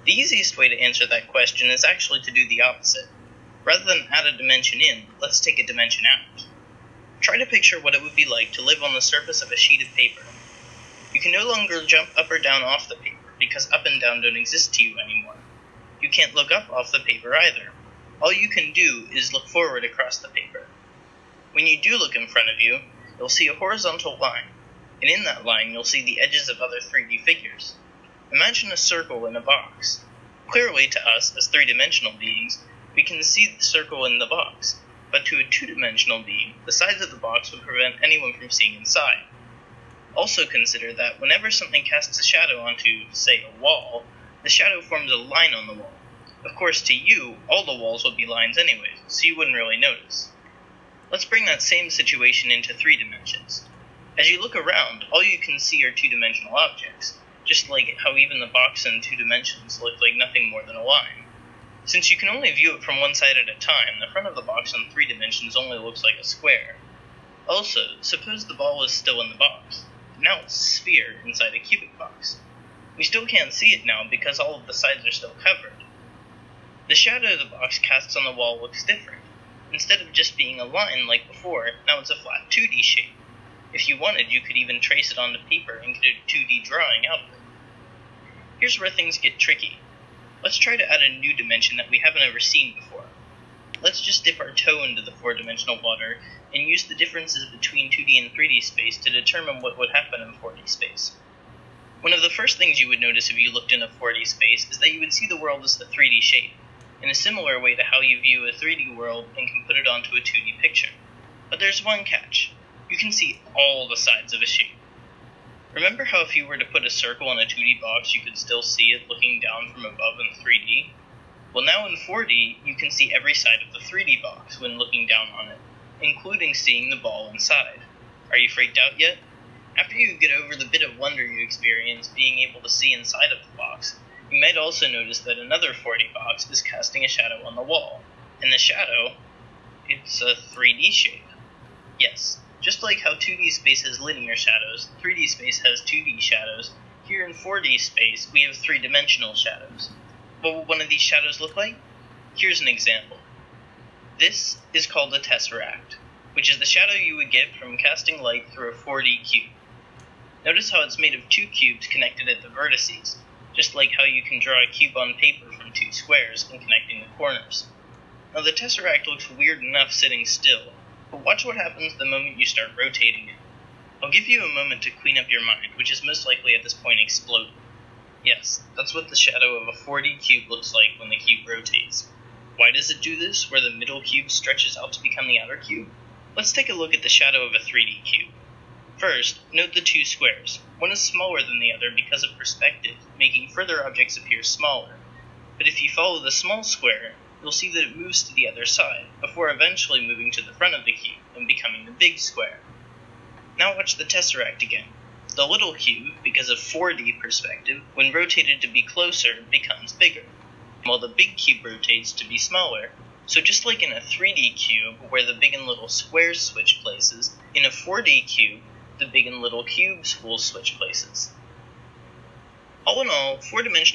The easiest way to answer that question is actually to do the opposite. Rather than add a dimension in, let's take a dimension out. Try to picture what it would be like to live on the surface of a sheet of paper. You can no longer jump up or down off the paper, because up and down don't exist to you anymore. You can't look up off the paper either. All you can do is look forward across the paper. When you do look in front of you, you'll see a horizontal line, and in that line you'll see the edges of other 3D figures. Imagine a circle in a box. Clearly, to us, as three-dimensional beings, we can see the circle in the box, but to a two-dimensional being, the sides of the box would prevent anyone from seeing inside. Also consider that whenever something casts a shadow onto, say, a wall, the shadow forms a line on the wall. Of course, to you, all the walls would be lines anyways, so you wouldn't really notice. Let's bring that same situation into 3 dimensions. As you look around, all you can see are two-dimensional objects, just like how even the box in 2 dimensions looked like nothing more than a line. Since you can only view it from one side at a time, the front of the box in 3 dimensions only looks like a square. Also, suppose the ball is still in the box. Now it's a sphere inside a cubic box. We still can't see it now because all of the sides are still covered. The shadow the box casts on the wall looks different. Instead of just being a line like before, now it's a flat 2D shape. If you wanted, you could even trace it onto paper and get a 2D drawing out of it. Here's where things get tricky. Let's try to add a new dimension that we haven't ever seen before. Let's just dip our toe into the 4-dimensional water and use the differences between 2D and 3D space to determine what would happen in 4D space. One of the first things you would notice if you looked in a 4D space is that you would see the world as a 3D shape, in a similar way to how you view a 3D world and can put it onto a 2D picture. But there's one catch. You can see all the sides of a shape. Remember how if you were to put a circle in a 2D box, you could still see it looking down from above in 3D? Well, now in 4D, you can see every side of the 3D box when looking down on it, including seeing the ball inside. Are you freaked out yet? After you get over the bit of wonder you experience being able to see inside of the box, you might also notice that another 4D box is casting a shadow on the wall. And the shadow, it's a 3D shape. Yes, just like how 2D space has linear shadows, 3D space has 2D shadows, here in 4D space we have 3-dimensional shadows. What will one of these shadows look like? Here's an example. This is called a Tesseract, which is the shadow you would get from casting light through a 4D cube. Notice how it's made of 2 cubes connected at the vertices, just like how you can draw a cube on paper from 2 squares and connecting the corners. Now the Tesseract looks weird enough sitting still, but watch what happens the moment you start rotating it. I'll give you a moment to clean up your mind, which is most likely at this point exploding. Yes, that's what the shadow of a 4D cube looks like when the cube rotates. Why does it do this, where the middle cube stretches out to become the outer cube? Let's take a look at the shadow of a 3D cube. First, note the 2 squares. One is smaller than the other because of perspective, making further objects appear smaller. But if you follow the small square, you'll see that it moves to the other side, before eventually moving to the front of the cube and becoming the big square. Now watch the Tesseract again. The little cube, because of 4D perspective, when rotated to be closer, becomes bigger, while the big cube rotates to be smaller. So just like in a 3D cube, where the big and little squares switch places, in a 4D cube, the big and little cubes will switch places. All in all, 4-dimensional